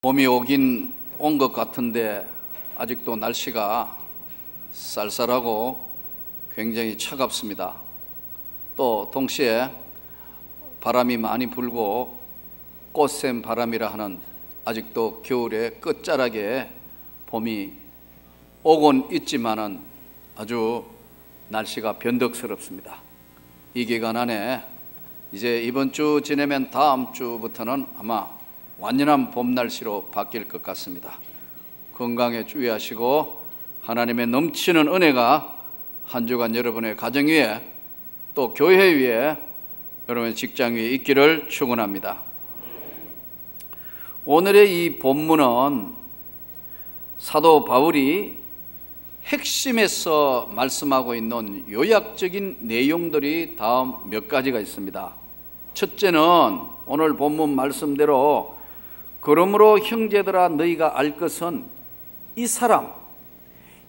봄이 오긴 온 것 같은데 아직도 날씨가 쌀쌀하고 굉장히 차갑습니다. 또 동시에 바람이 많이 불고 꽃샘 바람이라 하는 아직도 겨울의 끝자락에 봄이 오곤 있지만은 아주 날씨가 변덕스럽습니다. 이 기간 안에 이제 이번 주 지내면 다음 주부터는 아마 완연한 봄 날씨로 바뀔 것 같습니다. 건강에 주의하시고 하나님의 넘치는 은혜가 한 주간 여러분의 가정 위에 또 교회 위에 여러분의 직장 위에 있기를 축원합니다. 오늘의 이 본문은 사도 바울이 핵심에서 말씀하고 있는 요약적인 내용들이 다음 몇 가지가 있습니다. 첫째는 오늘 본문 말씀대로 그러므로 형제들아 너희가 알 것은 이 사람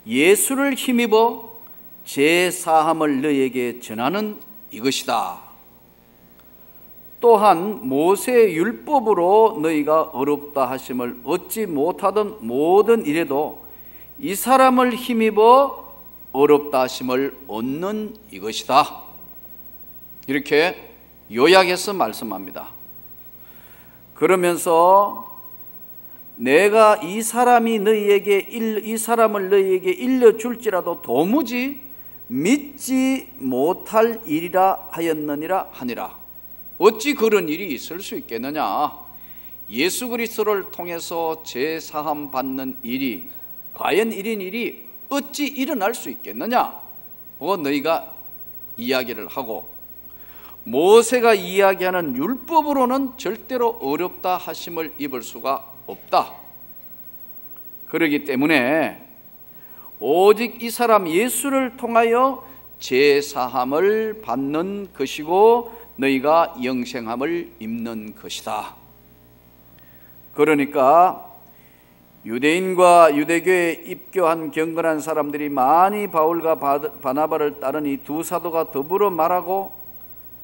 예수를 힘입어 제사함을 너희에게 전하는 이것이다. 또한 모세의 율법으로 너희가 어렵다 하심을 얻지 못하던 모든 일에도 이 사람을 힘입어 어렵다 하심을 얻는 이것이다. 이렇게 요약해서 말씀합니다. 그러면서 내가 이 사람을 너희에게 일러줄지라도 도무지 믿지 못할 일이라 하였느니라 하니라. 어찌 그런 일이 있을 수 있겠느냐? 예수 그리스도를 통해서 제사함 받는 일이 과연 이런 일이 어찌 일어날 수 있겠느냐? 너희가 이야기를 하고, 모세가 이야기하는 율법으로는 절대로 어렵다 하심을 입을 수가 없다. 그렇기 때문에 오직 이 사람 예수를 통하여 제사함을 받는 것이고 너희가 영생함을 입는 것이다. 그러니까 유대인과 유대교에 입교한 경건한 사람들이 많이 바울과 바나바를 따른 이 두 사도가 더불어 말하고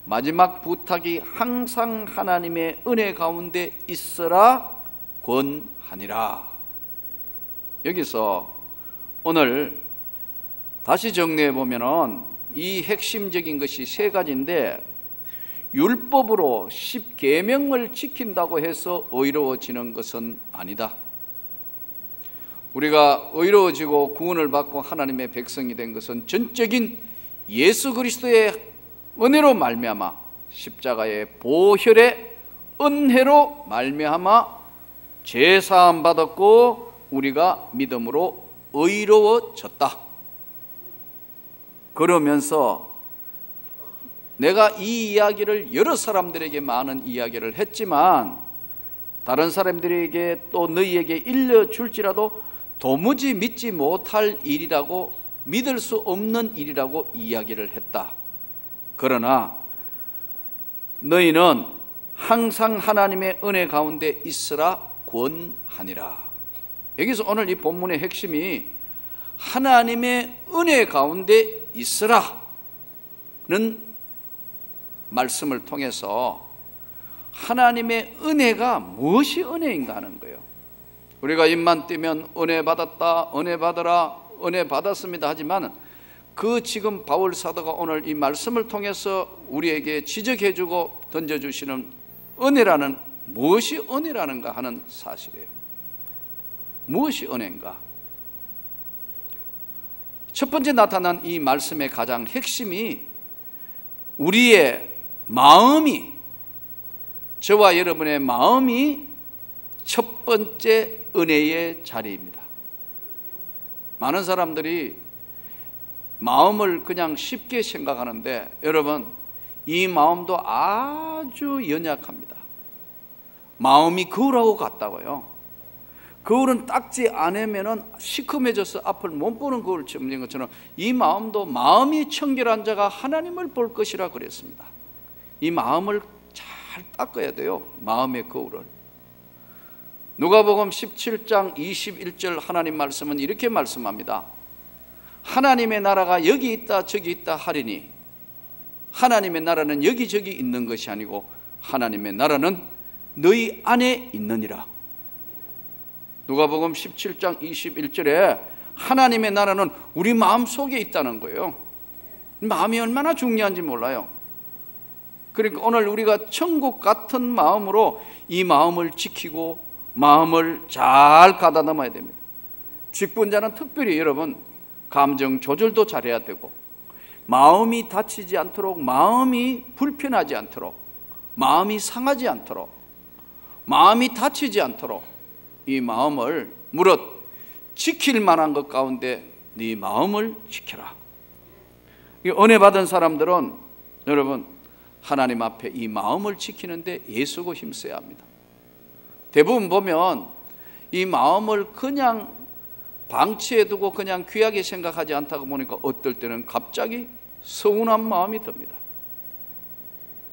마지막 부탁이 항상 하나님의 은혜 가운데 있으라 권하니라. 여기서 오늘 다시 정리해 보면은 이 핵심적인 것이 세 가지인데, 율법으로 10계명을 지킨다고 해서 의로워지는 것은 아니다. 우리가 의로워지고 구원을 받고 하나님의 백성이 된 것은 전적인 예수 그리스도의 은혜로 말미암아 십자가의 보혈의 은혜로 말미암아 제사함 받았고 우리가 믿음으로 의로워졌다. 그러면서 내가 이 이야기를 여러 사람들에게 많은 이야기를 했지만 다른 사람들에게 또 너희에게 일러줄지라도 도무지 믿지 못할 일이라고, 믿을 수 없는 일이라고 이야기를 했다. 그러나 너희는 항상 하나님의 은혜 가운데 있으라 권하니라. 여기서 오늘 이 본문의 핵심이 하나님의 은혜 가운데 있으라는 말씀을 통해서 하나님의 은혜가 무엇이 은혜인가 하는 거예요. 우리가 입만 떼면 은혜 받았다, 은혜 받으라, 은혜 받았습니다 하지만 그 지금 바울 사도가 오늘 이 말씀을 통해서 우리에게 지적해주고 던져주시는 은혜라는, 무엇이 은혜라는가 하는 사실이에요. 무엇이 은혜인가? 첫 번째 나타난 이 말씀의 가장 핵심이 우리의 마음이, 저와 여러분의 마음이 첫 번째 은혜의 자리입니다. 많은 사람들이 마음을 그냥 쉽게 생각하는데 여러분, 이 마음도 아주 연약합니다. 마음이 거울하고 같다고요. 거울은 닦지 않으면 시커매져서 앞을 못 보는 거울 덮는 것처럼 이 마음도 마음이 청결한 자가 하나님을 볼 것이라 그랬습니다. 이 마음을 잘 닦아야 돼요. 마음의 거울을. 누가복음 17장 21절 하나님 말씀은 이렇게 말씀합니다. 하나님의 나라가 여기 있다 저기 있다 하리니 하나님의 나라는 여기저기 있는 것이 아니고 하나님의 나라는 너희 안에 있느니라. 누가복음 17장 21절에 하나님의 나라는 우리 마음 속에 있다는 거예요. 마음이 얼마나 중요한지 몰라요. 그러니까 오늘 우리가 천국 같은 마음으로 이 마음을 지키고 마음을 잘 가다듬어야 됩니다. 직분자는 특별히 여러분 감정 조절도 잘해야 되고, 마음이 다치지 않도록, 마음이 불편하지 않도록, 마음이 상하지 않도록, 마음이 다치지 않도록 이 마음을 무릇 지킬 만한 것 가운데 네 마음을 지켜라. 은혜 받은 사람들은 여러분 하나님 앞에 이 마음을 지키는데 애쓰고 힘써야 합니다. 대부분 보면 이 마음을 그냥 방치해두고 그냥 귀하게 생각하지 않다고 보니까 어떨 때는 갑자기 서운한 마음이 듭니다.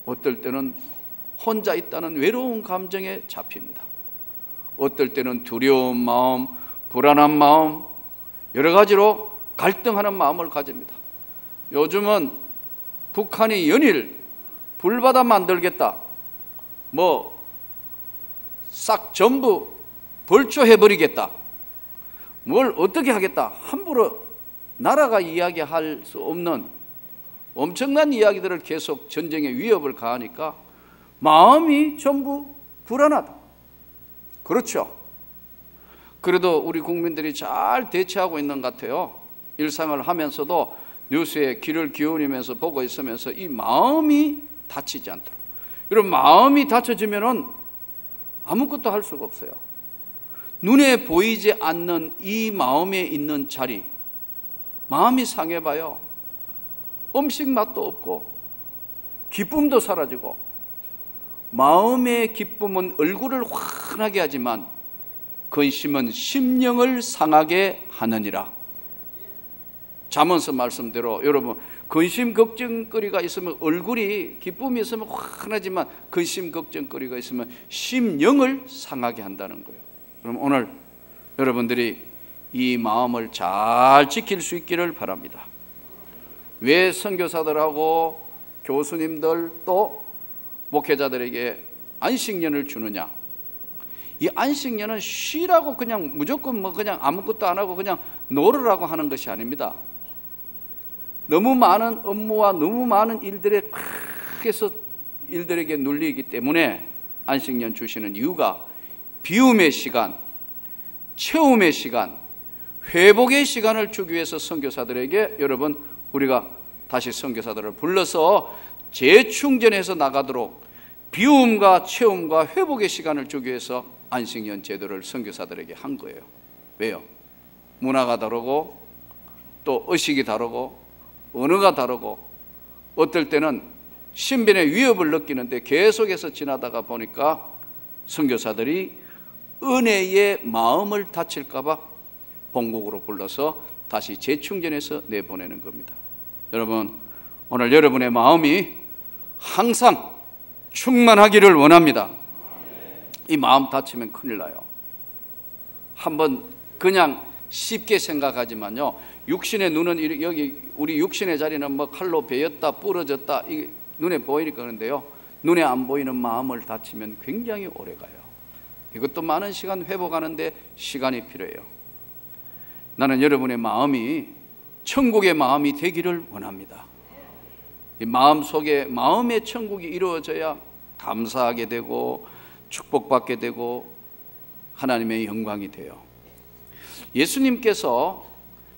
어떨 때는 혼자 있다는 외로운 감정에 잡힙니다. 어떨 때는 두려운 마음, 불안한 마음, 여러 가지로 갈등하는 마음을 가집니다. 요즘은 북한이 연일 불바다 만들겠다, 뭐 싹 전부 벌초해버리겠다, 뭘 어떻게 하겠다, 함부로 나라가 이야기할 수 없는 엄청난 이야기들을 계속 전쟁의 위협을 가하니까 마음이 전부 불안하다. 그렇죠. 그래도 우리 국민들이 잘 대처하고 있는 것 같아요. 일상을 하면서도 뉴스에 귀를 기울이면서 보고 있으면서 이 마음이 다치지 않도록. 여러분, 마음이 다쳐지면은 아무것도 할 수가 없어요. 눈에 보이지 않는 이 마음에 있는 자리, 마음이 상해봐요. 음식 맛도 없고 기쁨도 사라지고, 마음의 기쁨은 얼굴을 환하게 하지만 근심은 심령을 상하게 하느니라. 잠언서 말씀대로 여러분, 근심 걱정거리가 있으면 얼굴이, 기쁨이 있으면 환하지만 근심 걱정거리가 있으면 심령을 상하게 한다는 거예요. 그럼 오늘 여러분들이 이 마음을 잘 지킬 수 있기를 바랍니다. 왜 선교사들하고 교수님들 또 목회자들에게 안식년을 주느냐? 이 안식년은 쉬라고 그냥 무조건 뭐 그냥 아무것도 안 하고 그냥 놀으라고 하는 것이 아닙니다. 너무 많은 업무와 너무 많은 일들에 크게서 일들에게 눌리기 때문에 안식년 주시는 이유가 비움의 시간, 체험의 시간, 회복의 시간을 주기 위해서 선교사들에게 여러분 우리가 다시 선교사들을 불러서 재충전해서 나가도록 비움과 체험과 회복의 시간을 주기 위해서 안식년 제도를 선교사들에게 한 거예요. 왜요? 문화가 다르고 또 의식이 다르고 언어가 다르고 어떨 때는 신변의 위협을 느끼는데 계속해서 지나다가 보니까 선교사들이 은혜의 마음을 다칠까 봐 본국으로 불러서 다시 재충전해서 내보내는 겁니다. 여러분, 오늘 여러분의 마음이 항상 충만하기를 원합니다. 이 마음 다치면 큰일 나요. 한번 그냥 쉽게 생각하지만요, 육신의 눈은 여기 우리 육신의 자리는 뭐 칼로 베였다 부러졌다 이게 눈에 보이니까 그런데요, 눈에 안 보이는 마음을 다치면 굉장히 오래 가요. 이것도 많은 시간 회복하는데 시간이 필요해요. 나는 여러분의 마음이 천국의 마음이 되기를 원합니다. 이 마음 속에 마음의 천국이 이루어져야 감사하게 되고 축복받게 되고 하나님의 영광이 돼요. 예수님께서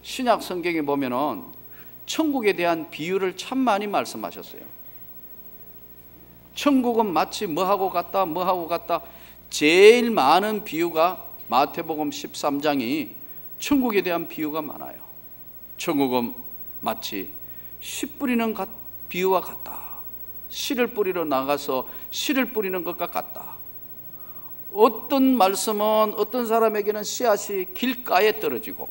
신약 성경에 보면은 천국에 대한 비유를 참 많이 말씀하셨어요. 천국은 마치 뭐하고 같다 뭐하고 같다. 제일 많은 비유가 마태복음 13장이 천국에 대한 비유가 많아요. 천국은 마치 씨 뿌리는 비유와 같다. 씨를 뿌리러 나가서 씨를 뿌리는 것과 같다. 어떤 말씀은 어떤 사람에게는 씨앗이 길가에 떨어지고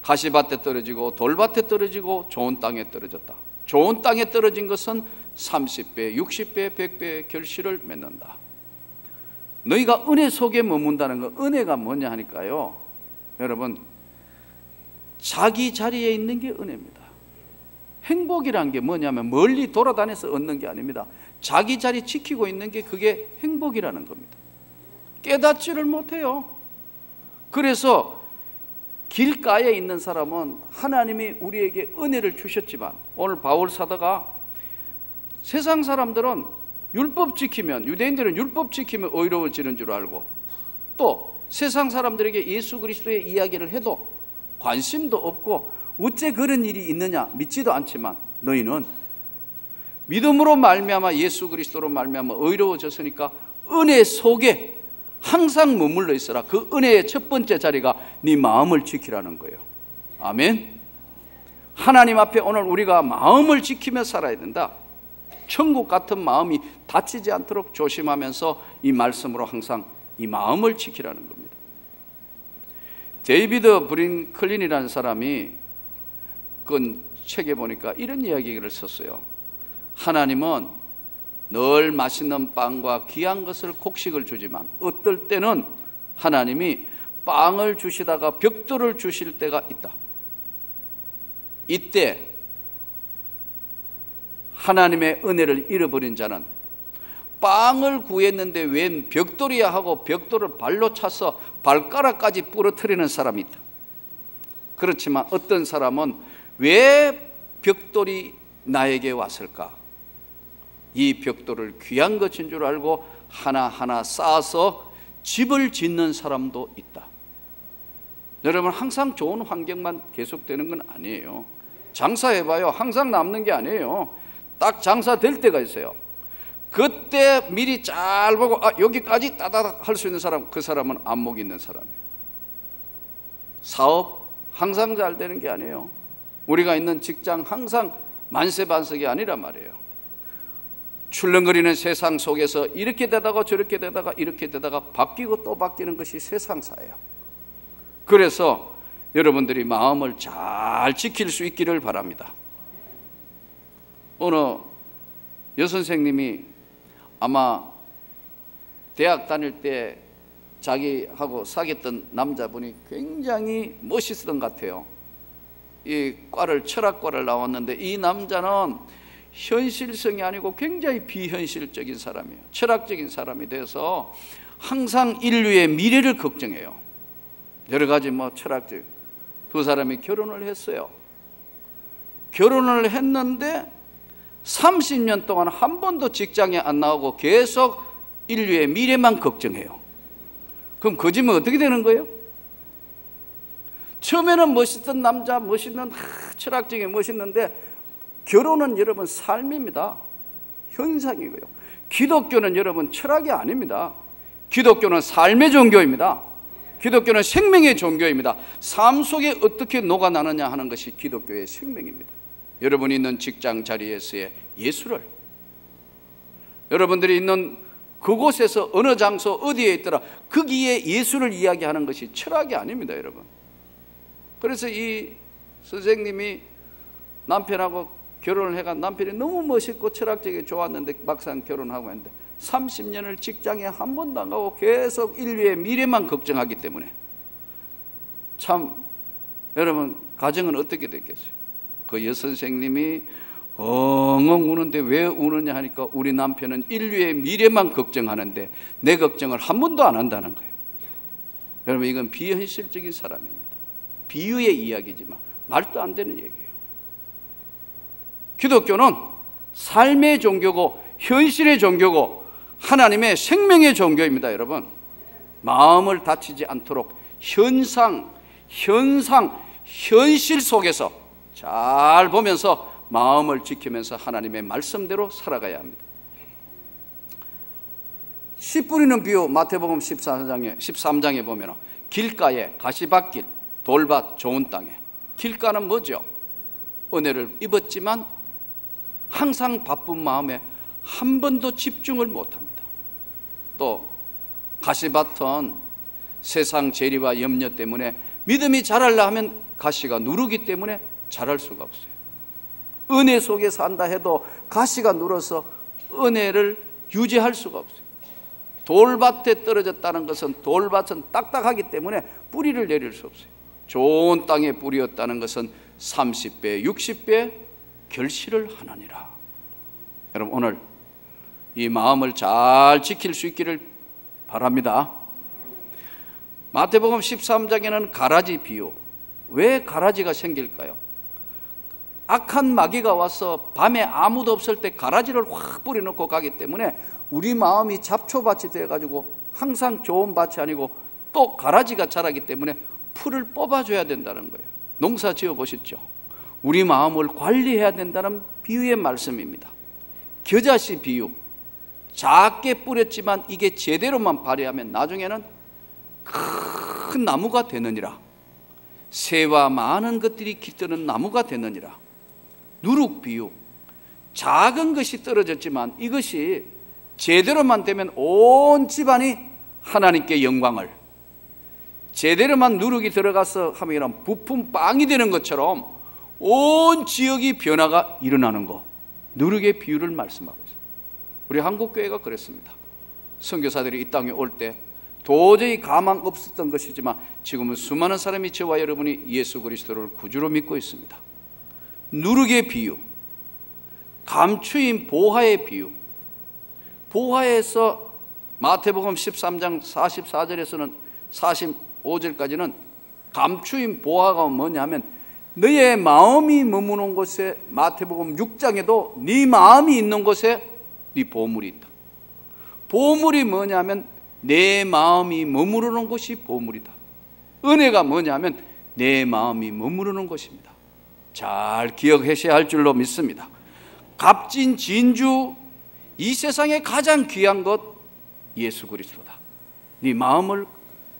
가시밭에 떨어지고 돌밭에 떨어지고 좋은 땅에 떨어졌다. 좋은 땅에 떨어진 것은 30배, 60배, 100배의 결실을 맺는다. 너희가 은혜 속에 머문다는 거, 은혜가 뭐냐 하니까요, 여러분, 자기 자리에 있는 게 은혜입니다. 행복이란 게 뭐냐면 멀리 돌아다녀서 얻는 게 아닙니다. 자기 자리 지키고 있는 게 그게 행복이라는 겁니다. 깨닫지를 못해요. 그래서 길가에 있는 사람은 하나님이 우리에게 은혜를 주셨지만, 오늘 바울 사도가 세상 사람들은 율법 지키면, 유대인들은 율법 지키면 의로워지는 줄 알고, 또 세상 사람들에게 예수 그리스도의 이야기를 해도 관심도 없고 어째 그런 일이 있느냐 믿지도 않지만, 너희는 믿음으로 말미암아 예수 그리스도로 말미암아 의로워졌으니까 은혜 속에 항상 머물러 있어라. 그 은혜의 첫 번째 자리가 네 마음을 지키라는 거예요. 아멘. 하나님 앞에 오늘 우리가 마음을 지키며 살아야 된다. 천국 같은 마음이 다치지 않도록 조심하면서 이 말씀으로 항상 이 마음을 지키라는 겁니다. 데이비드 브링클린이라는 사람이 그 책에 보니까 이런 이야기를 썼어요. 하나님은 늘 맛있는 빵과 귀한 것을, 곡식을 주지만 어떨 때는 하나님이 빵을 주시다가 벽돌을 주실 때가 있다. 이때 하나님의 은혜를 잃어버린 자는 빵을 구했는데 웬 벽돌이야 하고 벽돌을 발로 차서 발가락까지 부러뜨리는 사람이 있다. 그렇지만 어떤 사람은 왜 벽돌이 나에게 왔을까? 이 벽돌을 귀한 것인 줄 알고 하나하나 쌓아서 집을 짓는 사람도 있다. 여러분, 항상 좋은 환경만 계속되는 건 아니에요. 장사해봐요. 항상 남는 게 아니에요. 딱 장사될 때가 있어요. 그때 미리 잘 보고 여기까지 따다닥 할 수 있는 사람, 그 사람은 안목 있는 사람이에요. 사업 항상 잘 되는 게 아니에요. 우리가 있는 직장 항상 만세반석이 아니란 말이에요. 출렁거리는 세상 속에서 이렇게 되다가 저렇게 되다가 이렇게 되다가 바뀌고 또 바뀌는 것이 세상사예요. 그래서 여러분들이 마음을 잘 지킬 수 있기를 바랍니다. 어느 여선생님이 아마 대학 다닐 때 자기하고 사귀었던 남자분이 굉장히 멋있었던 것 같아요. 이 과를, 철학과를 나왔는데 이 남자는 현실성이 아니고 굉장히 비현실적인 사람이에요. 철학적인 사람이 돼서 항상 인류의 미래를 걱정해요. 여러 가지 철학적. 두 사람이 결혼을 했어요. 결혼을 했는데 30년 동안 한 번도 직장에 안 나오고 계속 인류의 미래만 걱정해요. 그럼 그 집은 어떻게 되는 거예요? 처음에는 멋있던 남자, 멋있는 철학적인 멋있는데 결혼은 여러분 삶입니다. 현상이고요. 기독교는 여러분 철학이 아닙니다. 기독교는 삶의 종교입니다. 기독교는 생명의 종교입니다. 삶 속에 어떻게 녹아나느냐 하는 것이 기독교의 생명입니다. 여러분이 있는 직장 자리에서의 예수를, 여러분들이 있는 그곳에서 어느 장소 어디에 있더라 거기에 예수를 이야기하는 것이 철학이 아닙니다, 여러분. 그래서 이 선생님이 남편하고 결혼을 해가 남편이 너무 멋있고 철학적이 좋았는데 막상 결혼하고 했는데 30년을 직장에 한 번도 안 가고 계속 인류의 미래만 걱정하기 때문에 참 여러분 가정은 어떻게 됐겠어요? 그 여선생님이 엉엉 우는데 왜 우느냐 하니까 우리 남편은 인류의 미래만 걱정하는데 내 걱정을 한 번도 안 한다는 거예요. 여러분 이건 비현실적인 사람입니다. 비유의 이야기지만 말도 안 되는 얘기예요. 기독교는 삶의 종교고 현실의 종교고 하나님의 생명의 종교입니다. 여러분 마음을 다치지 않도록 현실 속에서 잘 보면서 마음을 지키면서 하나님의 말씀대로 살아가야 합니다. 씨 뿌리는 비유 마태복음 13장에 보면 길가에 가시밭길, 돌밭, 좋은 땅에. 길가는 뭐죠? 은혜를 입었지만 항상 바쁜 마음에 한 번도 집중을 못합니다. 또 가시밭은 세상 재리와 염려 때문에 믿음이 자라려 하면 가시가 누르기 때문에 자랄 수가 없어요. 은혜 속에 산다 해도 가시가 눌어서 은혜를 유지할 수가 없어요. 돌밭에 떨어졌다는 것은 돌밭은 딱딱하기 때문에 뿌리를 내릴 수 없어요. 좋은 땅에 뿌리였다는 것은 30배, 60배 결실을 하느니라. 여러분 오늘 이 마음을 잘 지킬 수 있기를 바랍니다. 마태복음 13장에는 가라지 비유. 왜 가라지가 생길까요? 악한 마귀가 와서 밤에 아무도 없을 때 가라지를 확 뿌려놓고 가기 때문에 우리 마음이 잡초밭이 돼가지고 항상 좋은 밭이 아니고 또 가라지가 자라기 때문에 풀을 뽑아줘야 된다는 거예요. 농사 지어 보셨죠? 우리 마음을 관리해야 된다는 비유의 말씀입니다. 겨자씨 비유. 작게 뿌렸지만 이게 제대로만 발휘하면 나중에는 큰 나무가 되느니라. 새와 많은 것들이 깃드는 나무가 되느니라. 누룩 비유. 작은 것이 떨어졌지만 이것이 제대로만 되면 온 집안이 하나님께 영광을, 제대로만 누룩이 들어가서 하면 부품 빵이 되는 것처럼 온 지역이 변화가 일어나는 거, 누룩의 비유를 말씀하고 있습니다. 우리 한국교회가 그랬습니다. 선교사들이 이 땅에 올 때 도저히 가망 없었던 것이지만 지금은 수많은 사람이 저와 여러분이 예수 그리스도를 구주로 믿고 있습니다. 누룩의 비유, 감추인 보화의 비유. 보화에서 마태복음 13장 44절에서는 45절까지는 감추인 보화가 뭐냐 하면 너의 마음이 머무는 곳에, 마태복음 6장에도 네 마음이 있는 곳에 네 보물이 있다. 보물이 뭐냐 하면 내 마음이 머무르는 곳이 보물이다. 은혜가 뭐냐 하면 내 마음이 머무르는 곳입니다. 잘 기억하셔야 할 줄로 믿습니다. 값진 진주, 이 세상에 가장 귀한 것 예수 그리스도다. 네 마음을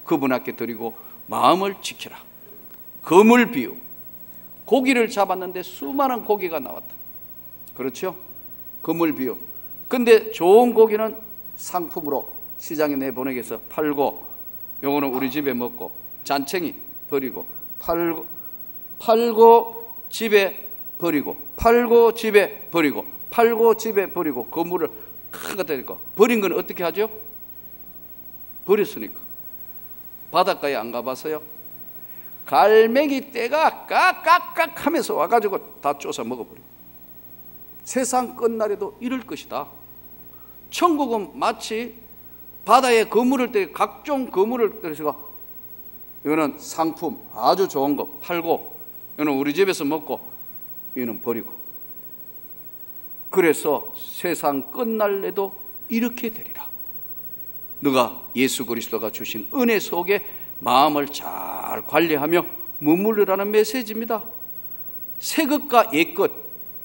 그분 앞에 드리고 마음을 지키라. 그물 비유. 고기를 잡았는데 수많은 고기가 나왔다. 그렇죠? 그물 비유. 근데 좋은 고기는 상품으로 시장에 내보내기 위해서 팔고, 요거는 우리 집에 먹고, 잔챙이 버리고, 팔고 집에 버리고, 팔고 집에 버리고, 팔고 집에 버리고, 그물을 큰 거 데리고 버린 건 어떻게 하죠? 버렸으니까. 바닷가에 안 가봤어요? 갈매기 떼가 깍깍깍 하면서 와가지고 다 쫓아 먹어버려. 세상 끝날에도 이럴 것이다. 천국은 마치 바다에 그물을 때 각종 그물을 때려서 이거는 상품 아주 좋은 거 팔고, 이거는 우리 집에서 먹고, 이거는 버리고. 그래서 세상 끝날래도 이렇게 되리라. 너가 예수 그리스도가 주신 은혜 속에 마음을 잘 관리하며 머무르라는 메시지입니다. 새 것과 옛 것,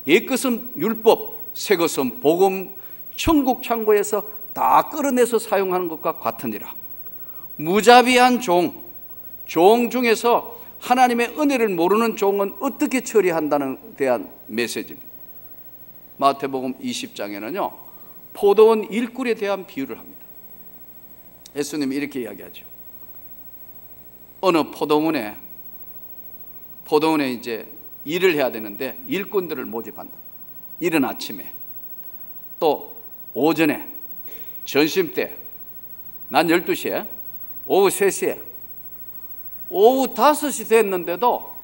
옛 것은 율법, 새 것은 복음, 천국 창고에서 다 끌어내서 사용하는 것과 같으니라. 무자비한 종 중에서 하나님의 은혜를 모르는 종은 어떻게 처리한다는 대한 메시지입니다. 마태복음 20장에는요 포도원 일꾼에 대한 비유를 합니다. 예수님이 이렇게 이야기하죠. 어느 포도원에 이제 일을 해야 되는데 일꾼들을 모집한다. 이른 아침에, 또 오전에, 점심때, 난 12시에, 오후 3시에, 오후 5시 됐는데도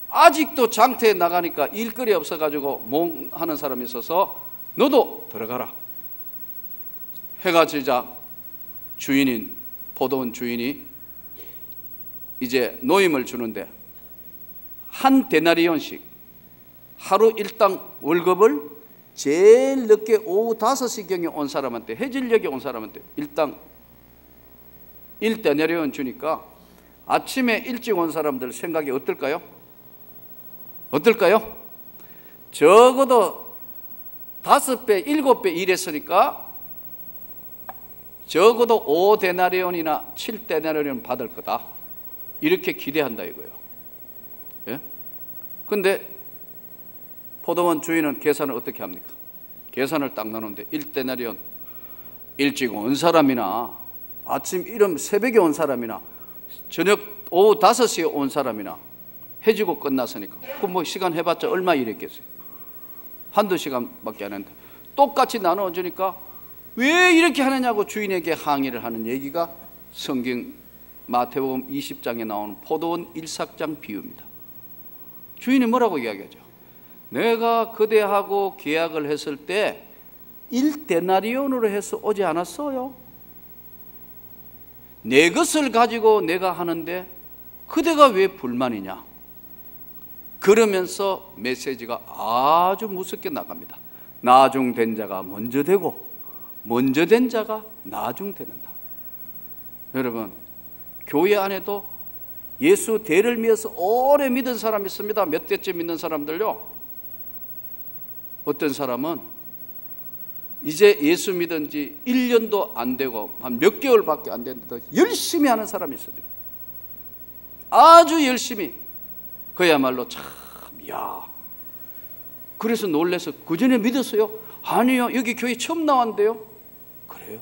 아직도 장터에 나가니까 일거리 없어가지고 몽하는 사람이 있어서 너도 들어가라. 해가 지자 주인인, 포도원 주인이 이제 노임을 주는데 한 데나리온씩 하루 일당 월급을 제일 늦게 오후 5시경에 온 사람한테, 해질녘에 온 사람한테 일당 1데나리온 주니까 아침에 일찍 온 사람들 생각이 어떨까요? 어떨까요? 적어도 5배, 7배 일했으니까 적어도 5데나리온이나 7데나리온 받을 거다. 이렇게 기대한다 이거예요. 예? 근데 포도원 주인은 계산을 어떻게 합니까? 계산을 딱 나누는데 1데나리온 일찍 온 사람이나 아침 이른 새벽에 온 사람이나 저녁 오후 5시에 온 사람이나 해지고 끝났으니까 그 뭐 시간 해봤자 얼마 일했겠어요? 한두 시간밖에 안 했는데 똑같이 나눠주니까 왜 이렇게 하느냐고 주인에게 항의를 하는 얘기가 성경 마태복음 20장에 나오는 포도원 일삭장 비유입니다. 주인이 뭐라고 이야기하죠? 내가 그대하고 계약을 했을 때 1데나리온으로 해서 오지 않았어요? 내 것을 가지고 내가 하는데 그대가 왜 불만이냐? 그러면서 메시지가 아주 무섭게 나갑니다. 나중된 자가 먼저 되고 먼저 된 자가 나중되는다. 여러분, 교회 안에도 예수 대를 믿어서 오래 믿은 사람이 있습니다. 몇 대째 믿는 사람들요. 어떤 사람은 이제 예수 믿은 지 1년도 안 되고 한 몇 개월밖에 안 됐는데 열심히 하는 사람이 있습니다. 아주 열심히. 그야말로 참, 그래서 놀라서 그 전에 믿었어요? 아니요, 여기 교회 처음 나왔는데요. 그래요?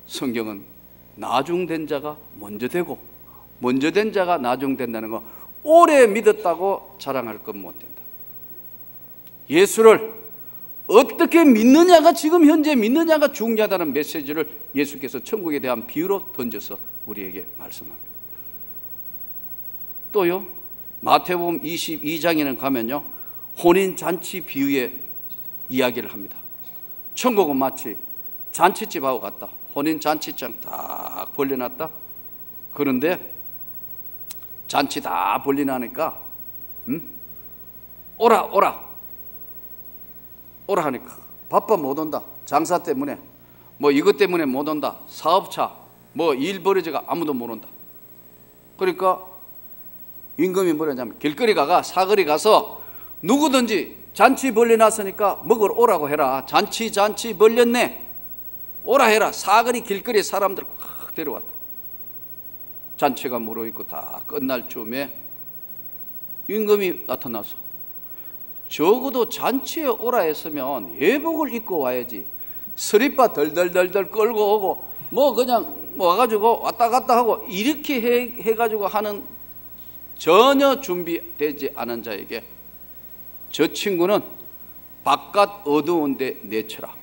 성경은 나중된 자가 먼저 되고 먼저 된 자가 나중된다는 거, 오래 믿었다고 자랑할 건 못 된다. 예수를 어떻게 믿느냐가, 지금 현재 믿느냐가 중요하다는 메시지를 예수께서 천국에 대한 비유로 던져서 우리에게 말씀합니다. 또요, 마태복음 22장에는 가면요, 혼인잔치 비유의 이야기를 합니다. 천국은 마치 잔치집하고 같다. 혼인잔치장 딱 벌려놨다. 그런데 잔치 다 벌려놓으니까 오라 하니까 바빠 못 온다. 장사 때문에, 뭐 이것 때문에 못 온다. 사업차, 뭐 일 벌어져가 아무도 못 온다. 그러니까 임금이 뭐냐면 길거리 가가 사거리 가서 누구든지 잔치 벌려놨으니까 먹으러 오라고 해라. 잔치 벌렸네, 오라 해라. 사거리 길거리 사람들 확 데려왔다. 잔치가 무르익고 다 끝날 쯤에 임금이 나타나서, 적어도 잔치에 오라 했으면 예복을 입고 와야지, 스리빠 덜덜덜덜 끌고 오고 뭐 그냥 뭐 와가지고 왔다 갔다 하고 이렇게 해가지고 하는, 전혀 준비되지 않은 자에게 저 친구는 바깥 어두운 데 내쳐라.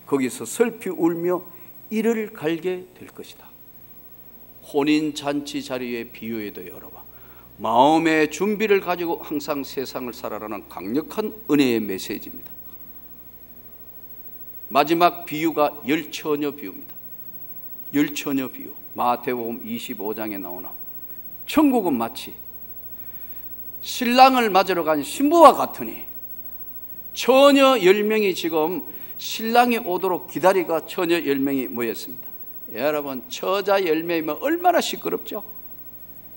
거기서 슬피 울며 이를 갈게 될 것이다. 혼인잔치 자리의 비유에도 여러분, 마음의 준비를 가지고 항상 세상을 살아라는 강력한 은혜의 메시지입니다. 마지막 비유가 열처녀 비유입니다. 열처녀 비유, 마태복음 25장에 나오나, 천국은 마치 신랑을 맞으러 간 신부와 같으니, 처녀 10명이 지금 신랑이 오도록 기다리가 처녀 10명이 모였습니다. 여러분, 처자 10명이면 얼마나 시끄럽죠?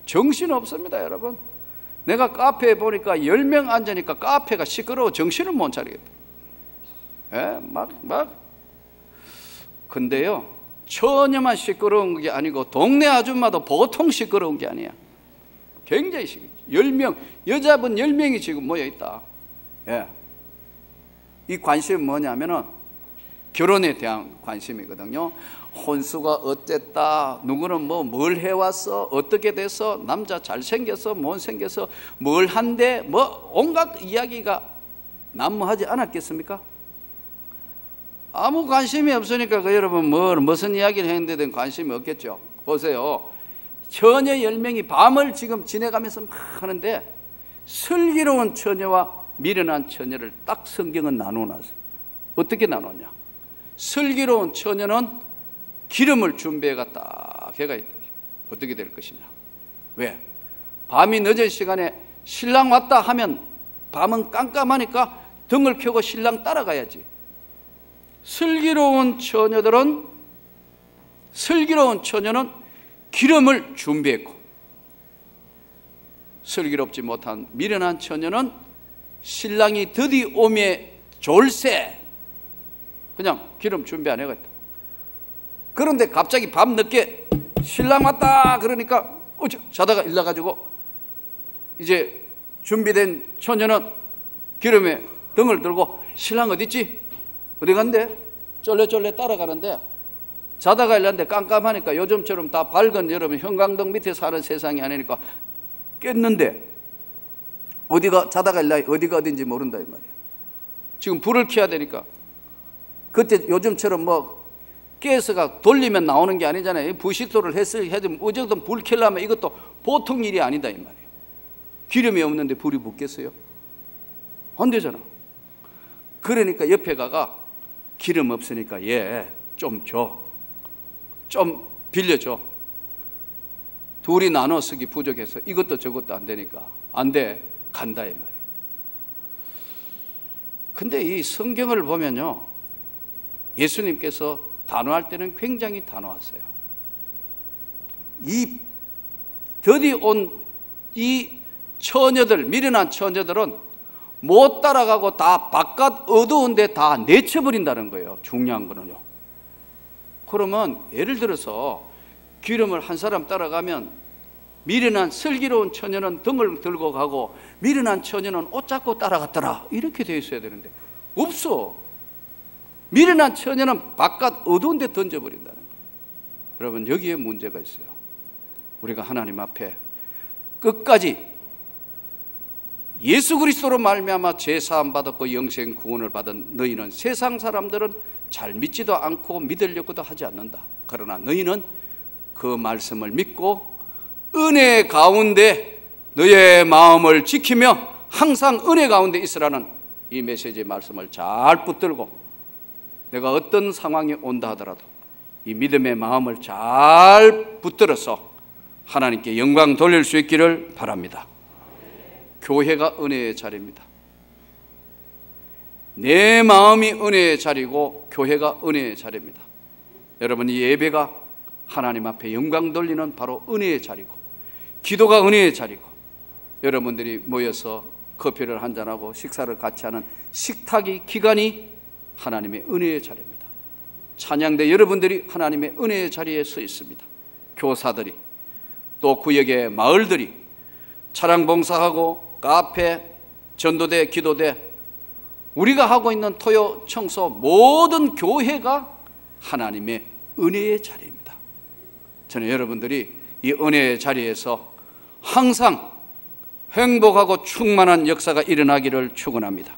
정신없습니다. 여러분, 내가 카페에 보니까 10명 앉으니까 카페가 시끄러워 정신을 못 차리겠다. 근데요, 처녀만 시끄러운 게 아니고 동네 아줌마도 보통 시끄러운 게 아니야. 굉장히 시끄러워. 10명, 여자분 10명이 지금 모여있다. 이 관심은 뭐냐면은 결혼에 대한 관심이거든요. 혼수가 어땠다, 누구는 뭘 해왔어, 어떻게 돼서, 남자 잘생겨서 못생겨서, 뭘 한대, 뭐 온갖 이야기가 난무하지 않았겠습니까? 아무 관심이 없으니까 그 여러분 무슨 이야기를 했는데든 관심이 없겠죠. 보세요, 처녀 10명이 밤을 지금 지내가면서 막 하는데, 슬기로운 처녀와 미련한 처녀를 딱 성경은 나눠놨어요. 어떻게 나누냐? 슬기로운 처녀는 기름을 준비해가 딱 해가 있다. 어떻게 될 것이냐? 왜? 밤이 늦은 시간에 신랑 왔다 하면 밤은 깜깜하니까 등을 켜고 신랑 따라가야지. 슬기로운 처녀는 기름을 준비했고, 슬기롭지 못한 미련한 처녀는 신랑이 드디 오매 졸세, 그냥 기름 준비 안 해가 있다. 그런데 갑자기 밤늦게 신랑 왔다 그러니까 자다가 일어나가지고, 이제 준비된 처녀는 기름에 등을 들고 신랑 어디 있지? 어디 간대? 쫄래쫄래 따라가는데, 자다가 일어났는데 깜깜하니까 요즘처럼 다 밝은, 여러분 형광등 밑에 사는 세상이 아니니까 깼는데, 어디가 자다가 일어나 어디가 어딘지 모른다 이 말이야. 지금 불을 켜야 되니까, 그때 요즘처럼 가스가 돌리면 나오는 게 아니잖아요. 부식도를 해도 어쨌든 불 켜려면 이것도 보통 일이 아니다 이 말이에요. 기름이 없는데 불이 붙겠어요? 안 되잖아. 그러니까 옆에 가가 기름 없으니까 얘 좀 줘. 좀 빌려줘. 둘이 나눠 쓰기 부족해서 이것도 저것도 안 되니까 안 돼. 간다 이 말이에요. 근데 이 성경을 보면요, 예수님께서 단호할 때는 굉장히 단호하세요. 이 더디 온 이 처녀들, 미련한 처녀들은 못 따라가고 다 바깥 어두운 데 다 내쳐버린다는 거예요. 중요한 거는요. 그러면 예를 들어서 기름을 한 사람 따라가면 미련한 슬기로운 처녀는 등을 들고 가고 미련한 처녀는 옷 잡고 따라갔더라, 이렇게 되어 있어야 되는데 없어. 미련한 처녀는 바깥 어두운 데 던져버린다는 거예요. 여러분, 여기에 문제가 있어요. 우리가 하나님 앞에 끝까지 예수 그리스도로 말미암아 죄 사함 받았고 영생 구원을 받은 너희는, 세상 사람들은 잘 믿지도 않고 믿으려고도 하지 않는다. 그러나 너희는 그 말씀을 믿고 은혜 가운데 너의 마음을 지키며 항상 은혜 가운데 있으라는 이 메시지의 말씀을 잘 붙들고, 내가 어떤 상황이 온다 하더라도 이 믿음의 마음을 잘 붙들어서 하나님께 영광 돌릴 수 있기를 바랍니다. 교회가 은혜의 자리입니다. 내 마음이 은혜의 자리고 교회가 은혜의 자리입니다. 여러분, 이 예배가 하나님 앞에 영광 돌리는 바로 은혜의 자리고, 기도가 은혜의 자리고, 여러분들이 모여서 커피를 한잔하고 식사를 같이 하는 식탁이, 기간이 하나님의 은혜의 자리입니다. 찬양대 여러분들이 하나님의 은혜의 자리에 서 있습니다. 교사들이, 또 구역의 마을들이, 차량봉사하고 카페, 전도대, 기도대, 우리가 하고 있는 토요, 청소, 모든 교회가 하나님의 은혜의 자리입니다. 저는 여러분들이 이 은혜의 자리에서 항상 행복하고 충만한 역사가 일어나기를 축원합니다.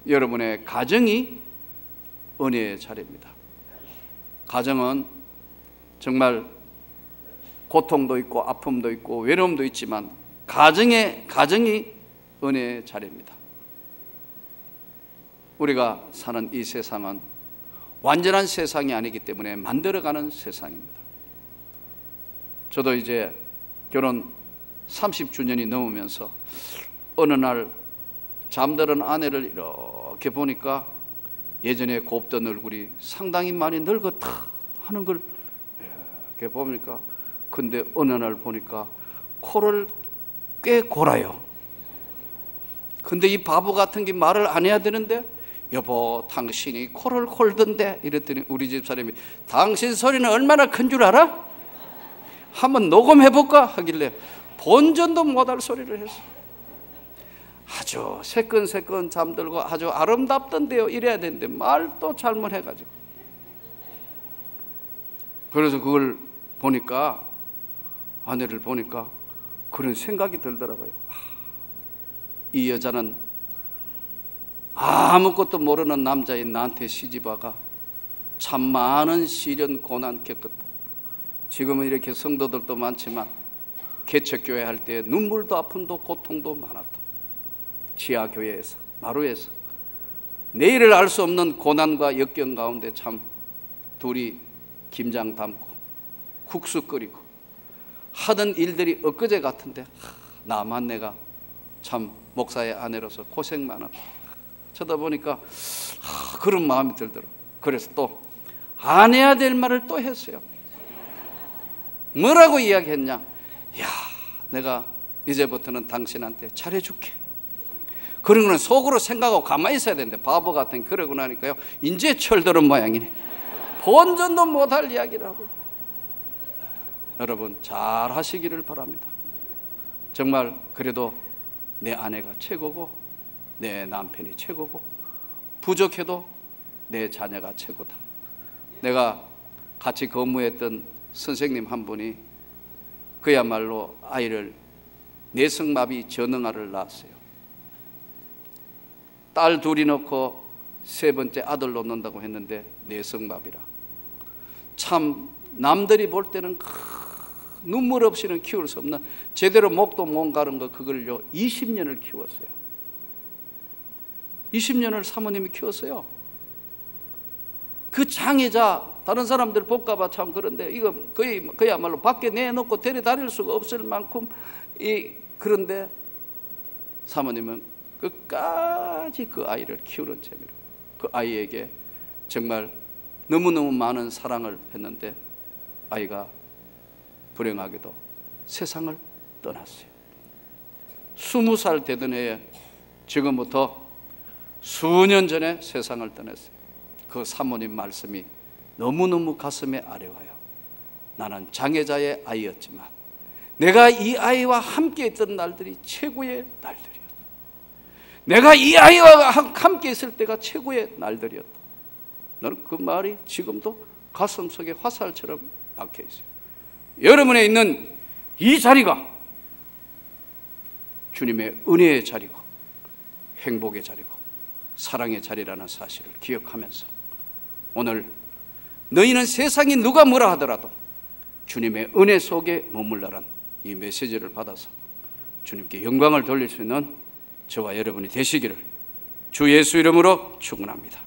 여러분의 가정이 은혜의 자리입니다. 가정은 정말 고통도 있고 아픔도 있고 외로움도 있지만 가정이 은혜의 자리입니다. 우리가 사는 이 세상은 완전한 세상이 아니기 때문에 만들어가는 세상입니다. 저도 이제 결혼 30주년이 넘으면서 어느 날 잠드는 아내를 이렇게 보니까 예전에 곱던 얼굴이 상당히 많이 늙었다 하는 걸 이렇게 보니까, 근데 어느 날 보니까 코를 꽤 골아요. 근데 이 바보 같은 게 말을 안 해야 되는데, 여보 당신이 코를 골던데, 이랬더니 우리 집 사람이 당신 소리는 얼마나 큰 줄 알아? 한번 녹음해볼까? 하길래 본전도 못할 소리를 했어. 아주 새끈새끈 잠들고 아주 아름답던데요, 이래야 되는데 말도 잘못해가지고. 그래서 그걸 보니까, 아내를 보니까 그런 생각이 들더라고요. 이 여자는 아무것도 모르는 남자인 나한테 시집와가 참 많은 시련 고난 겪었다. 지금은 이렇게 성도들도 많지만 개척교회 할 때 눈물도 아픔도 고통도 많았다. 지하교회에서, 마루에서 내일을 알 수 없는 고난과 역경 가운데 참 둘이 김장 담고 국수 끓이고 하던 일들이 엊그제 같은데, 나만 내가 참 목사의 아내로서 고생 많았다. 쳐다보니까 그런 마음이 들더라고요. 그래서 또 안 해야 될 말을 또 했어요. 뭐라고 이야기했냐? 야, 내가 이제부터는 당신한테 잘해줄게. 그런 거는 속으로 생각하고 가만히 있어야 되는데 바보 같은, 그러고 나니까요 이제 철들은 모양이네. 본전도 못할 이야기를 하고. 여러분, 잘 하시기를 바랍니다. 정말 그래도 내 아내가 최고고 내 남편이 최고고 부족해도 내 자녀가 최고다. 내가 같이 근무했던 선생님 한 분이 그야말로 아이를 내성마비 전응아를 낳았어요. 딸 둘이 넣고 세 번째 아들 놓는다고 했는데 내성마비라. 참 남들이 볼 때는 눈물 없이는 키울 수 없는, 제대로 목도 못 가른 거 그걸요 20년을 키웠어요. 20년을 사모님이 키웠어요. 그 장애자 다른 사람들 볼까봐 참 그런데 이거 그야말로 밖에 내놓고 데려다닐 수가 없을 만큼 그런데 사모님은 끝까지 그 아이를 키우는 재미로 그 아이에게 정말 너무너무 많은 사랑을 했는데 아이가 불행하게도 세상을 떠났어요. 20살 되던 해에 지금부터 수년 전에 세상을 떠났어요. 그 사모님 말씀이 너무너무 가슴에 아려와요. 나는 장애자의 아이였지만 내가 이 아이와 함께 있던 날들이 최고의 날들이었다. 내가 이 아이와 함께 있을 때가 최고의 날들이었다. 나는 그 말이 지금도 가슴속에 화살처럼 박혀 있어요. 여러분에 있는 이 자리가 주님의 은혜의 자리고 행복의 자리고 사랑의 자리라는 사실을 기억하면서 오늘 너희는 세상이 누가 뭐라 하더라도 주님의 은혜 속에 머물러란 이 메시지를 받아서 주님께 영광을 돌릴 수 있는 저와 여러분이 되시기를 주 예수 이름으로 축원합니다.